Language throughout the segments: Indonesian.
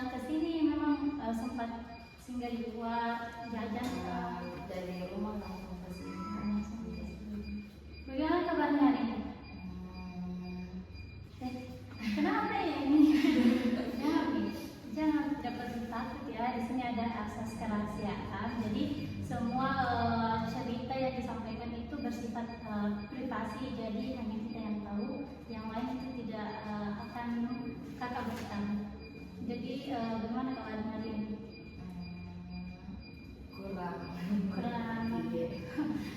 kesini memang sempat singgah di luar jajan dari rumah langsung ke sini. Bagaimana kabarnya hari ini? Kenapa ya ini? Jangan dapat takut ya. Di sini ada asas kerahasiaan. Jadi semua cerita yang disampaikan itu bersifat privasi. Jadi hanya kita yang tahu. Yang lain itu tidak akan kakak beritahu. Jadi bagaimana kabarnya hari ini? Kurang.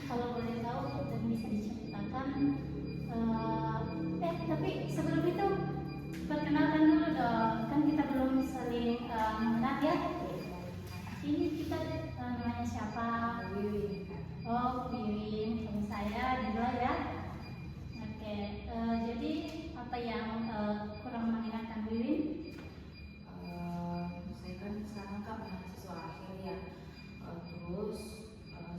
Kalau boleh tahu dan bisa diceritakan. Tapi sebelum itu perkenalkan dulu dong, kan kita belum saling mengenal ya. Ini kita namanya siapa? Wiwin. Oh, Wiwin. Sama saya Dila ya. Oke. Jadi apa yang kurang mengenakan Wiwin? Saya kan sekarang Kak mahasiswa akhir ya. Terus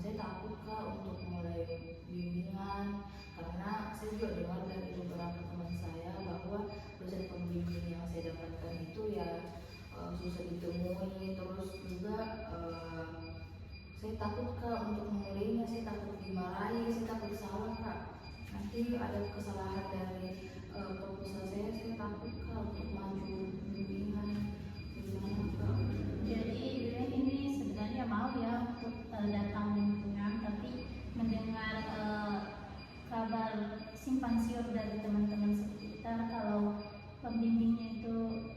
saya takut Kak untuk mulai bimbingan karena saya juga dengar dari beberapa teman saya bahwa dosen pembimbing yang saya dapatkan itu ya susah ditemui. Terus juga saya takut Kak untuk memulainya, saya takut dimarahi, saya takut salah Kak. Nanti ada kesalahan dari proposal saya takut Kak untuk maju bimbingan. Gimana Kak? Jadi Wiwin ini sebenarnya mau ya untuk datang bimbingan, tapi mendengar kabar simpang siur dari teman-teman sekitar kalau pembimbingnya itu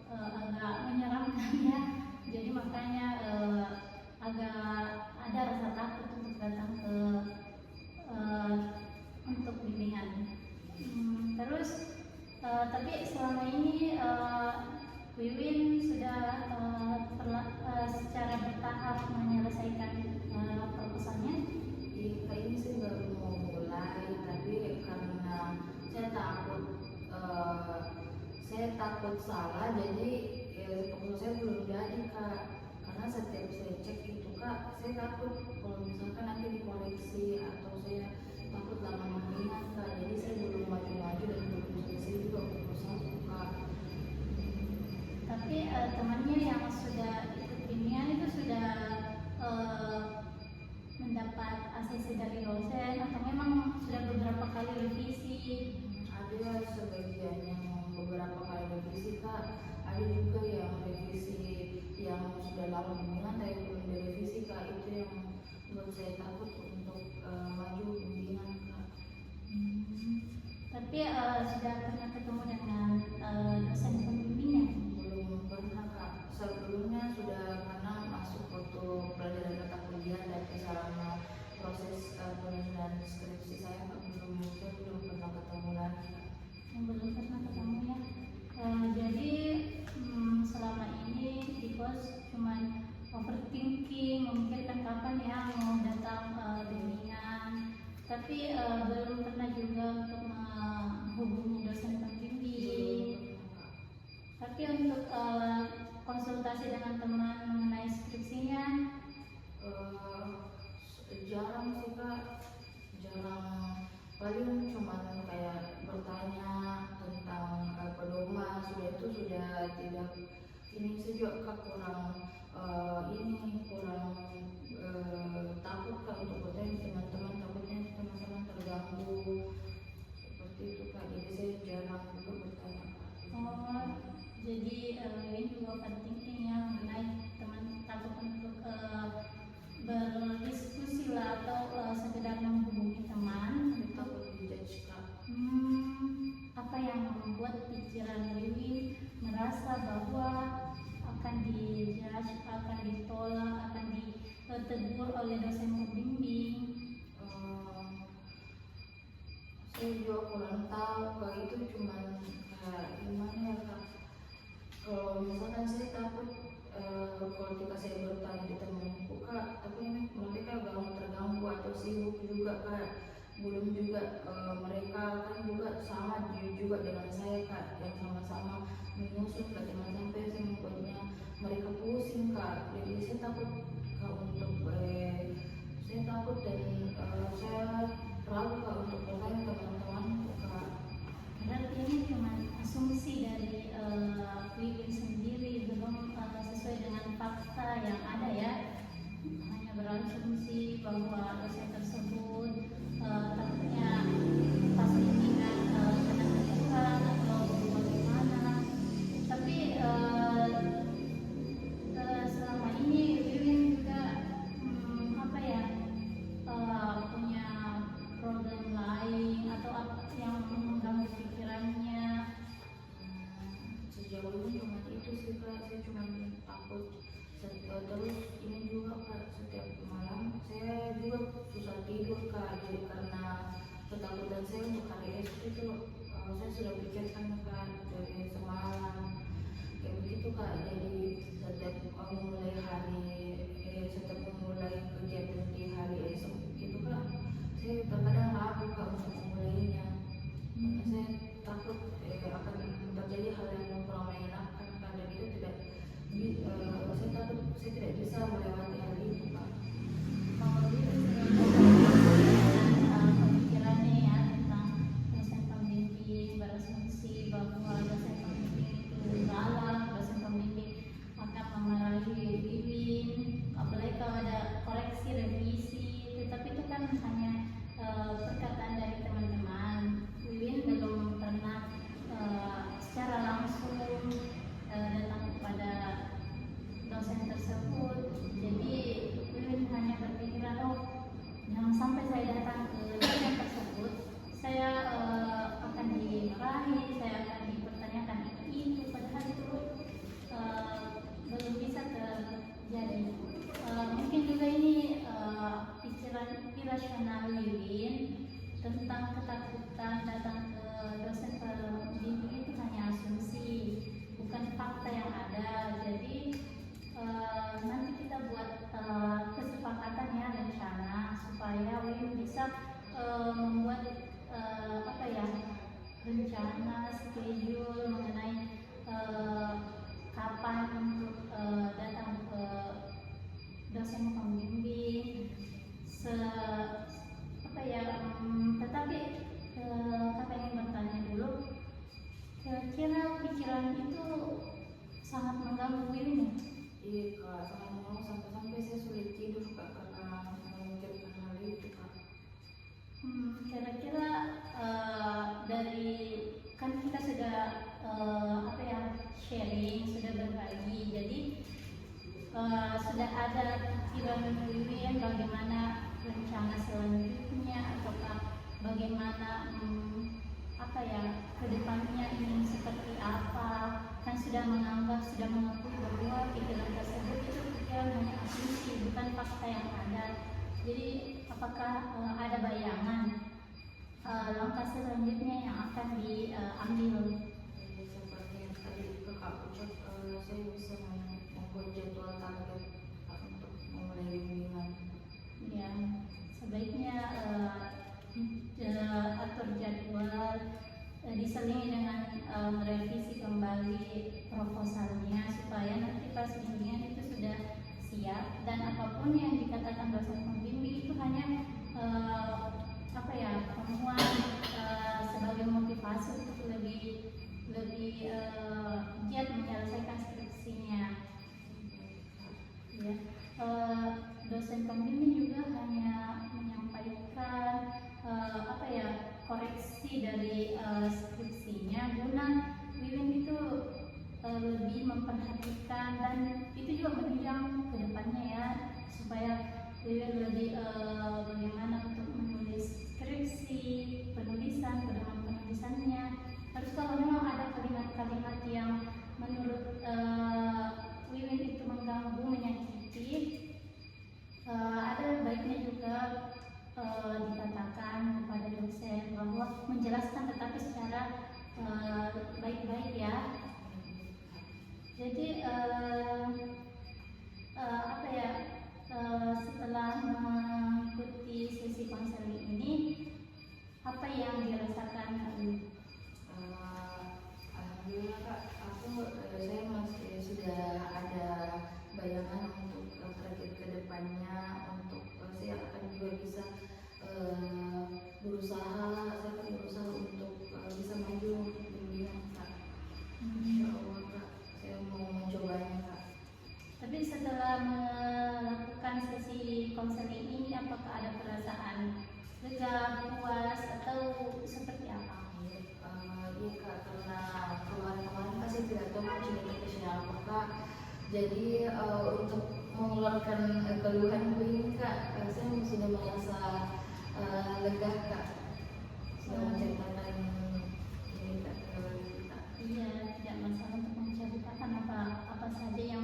agak menyeramkan ya. Jadi makanya agak ada rasa takut untuk datang ke untuk bimbingan. Terus tapi selama ini Wiwin sudah secara bertahap menyelesaikan proposalnya. Kayak ini saya baru mau mulai, tapi karena saya takut salah, jadi proposal saya belum jadi Kak. Karena setiap saya cek itu Kak, saya takut kalau misalkan nanti dikoreksi atau saya takut lama bimbingan Kak. Jadi saya belum maju-maju dan belum selesai juga proposal Kak. Tapi temannya yang sudah ikut bimbingan itu sudah mendapat ACC dari dosen atau memang sudah beberapa kali revisi? Ada sebagian yang beberapa kali revisi Kak, ada juga yang revisi yang sudah lama bimbingan tapi belum direvisi Kak. Itu yang buat saya takut untuk maju bimbingan Kak. Tapi sudah pernah ketemu dengan dosen pembimbingnya? Belum pernah Kak. Sebelumnya sudah pernah masuk waktu pelajaran mata kuliah, tapi selama proses penulisan skripsi saya belum pernah ketemu lagi. Belum pernah ketemu ya. Jadi selama ini di kos cuman overthinking, memikirkan kapan ya mau datang bimbingan, tapi belum pernah juga untuk menghubungi dosen pembimbing. Tapi untuk konsultasi dengan teman mengenai skripsinya jarang sih Kak, jarang. Paling cuman kayak bertanya tentang pedoman, sudah tidak ini sejak Kak kurang takut Kak untuk bertanya teman-teman, takutnya teman-teman terganggu seperti itu Kak. Jadi saya jarang juga bertanya Kak. Jadi ini juga overthinking ya mengenai teman, takut untuk berdiskusi lah atau sekedar menghubungi teman. Takut dijudge Kak. Apa yang membuat pikiran Wiwin merasa bahwa akan dijudge, akan ditolak, akan ditegur oleh dosen pembimbing? Saya juga kurang tahu Kak, itu cuman kayak gimana ya Kak. Kalau misalkan saya takut ketika saya bertanya di temanku Kak, tapi mereka terganggu atau sibuk juga Kak. Belum juga mereka kan juga sama juga dengan saya Kak, yang sama-sama menyusun Kak, jangan sampai saya membuatnya mereka pusing Kak. Jadi saya takut Kak untuk saya takut dan saya ragu Kak untuk bertanya teman-teman Kak. Berarti ini cuma asumsi dari Wiwin sendiri, belum cuman takut. Terus ini juga kak, setiap malam saya juga susah tidur kak, jadi karena ketakutan saya untuk hari esok itu saya sudah pikirkan kan dari semalam kayak begitu kak. Jadi setiap memulai hari setiap memulai kegiatan di hari esok itu kak, saya terkadang ragu kak untuk memulainya karena saya takut akan terjadi hal yang kurang menyenangkan kak, dan itu tidak saya takut saya tidak bisa melewati hal itu kak. Kalau gitu pemikirannya ya tentang dosen pembimbing berasumsi bahwa dosen pembimbing itu galak, dosen pembimbing akan memarahi Wiwin, apalagi kalau ada koreksi revisi, tetapi itu kan hanya perkataan dari teman-teman. Wiwin belum pernah secara langsung datang kepada dosen tersebut, jadi Wiwin hanya berpikiran jangan sampai saya datang ke dosen tersebut, saya akan dimarahi, saya akan dipertanyakan itu, padahal itu belum bisa terjadi. Mungkin juga ini pikiran irasional Wiwin tentang ketakutan datang ke dosen pembimbing itu hanya asumsi, bukan fakta yang ada. Jadi nanti kita buat kesepakatan ya, rencana supaya Wiwin bisa membuat rencana schedule mengenai kapan untuk datang ke dosen pembimbing. Tetapi kakak ingin bertanya dulu, kira-kira pikiran itu sangat mengganggu Wiwin ya? Iya kak, sangat mau sampai saya sulit tidur kak karena memikirkan hal itu kak. Kira-kira dari kan kita sudah sharing, sudah berbagi, jadi sudah ada pikiran Wiwin bagaimana rencana selanjutnya, ataukah bagaimana kedepannya ingin seperti apa. Kan sudah mengakui bahwa pikiran tersebut itu pikiran hanya asumsi, bukan fakta yang ada. Jadi apakah ada bayangan langkah selanjutnya yang akan diambil? Seperti yang tadi kakak ucap, saya bisa membuat jadwal target untuk memulai bimbingan. Ya, sebaiknya atur jadwal, diselingi dengan merevisi kembali proposalnya supaya nanti pas bimbingan itu sudah siap, dan apapun yang dikatakan dosen pembimbing itu hanya temuan sebagai motivasi untuk lebih giat menyelesaikan skripsinya. Ya, dosen pembimbing juga hanya menyampaikan koreksi dari skripsinya guna Wiwin itu lebih memperhatikan, dan itu juga menunjang ke depannya ya, supaya Wiwin lebih bagaimana untuk menulis skripsi, penulisannya. Terus kalau memang ada kalimat-kalimat yang menurut Wiwin itu mengganggu, menyakiti, ada baiknya juga dikatakan kepada dosen bahwa menjelaskan tetapi secara baik-baik ya. Jadi setelah mengikuti sesi konseling ini, apa yang dirasakan? Alhamdulillah kak, saya masih sudah ada bayangan untuk target kedepannya, untuk saya akan juga bisa berusaha untuk bisa maju untuk bimbingan kak. Insya Allah kak, saya mau mencobanya kak. Tapi setelah melakukan sesi konseling ini, apakah ada perasaan lega, puas, atau seperti apa? Iya kak, karena kemarin pasti tidak tahu cerita apa kak. Jadi untuk mengeluarkan keluhanku ini kak, saya sudah merasa lega kak, sudah menceritakan ini kak ke kita. Iya, tidak masalah untuk menceritakan apa saja yang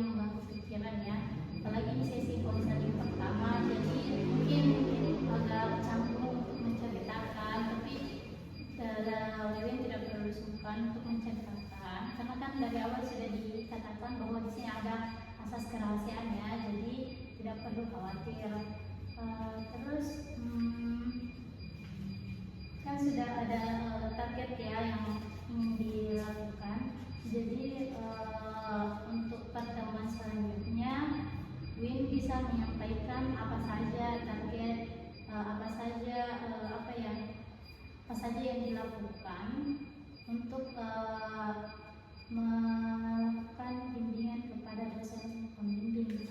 kerahasiaan ya, jadi tidak perlu khawatir. Terus kan sudah ada target ya yang ingin dilakukan. Jadi untuk pertemuan selanjutnya Win bisa menyampaikan apa saja target, apa saja yang dilakukan untuk melakukan bimbingan kepada dosen pembimbing.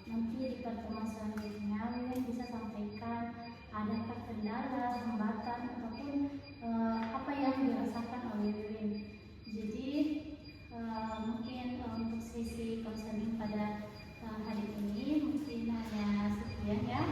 Nanti di pertemuan selanjutnya Win bisa sampaikan adakah kendala, hambatan ataupun apa yang dirasakan oleh Win. Jadi mungkin untuk sesi konseling pada hari ini mungkin hanya sekian ya.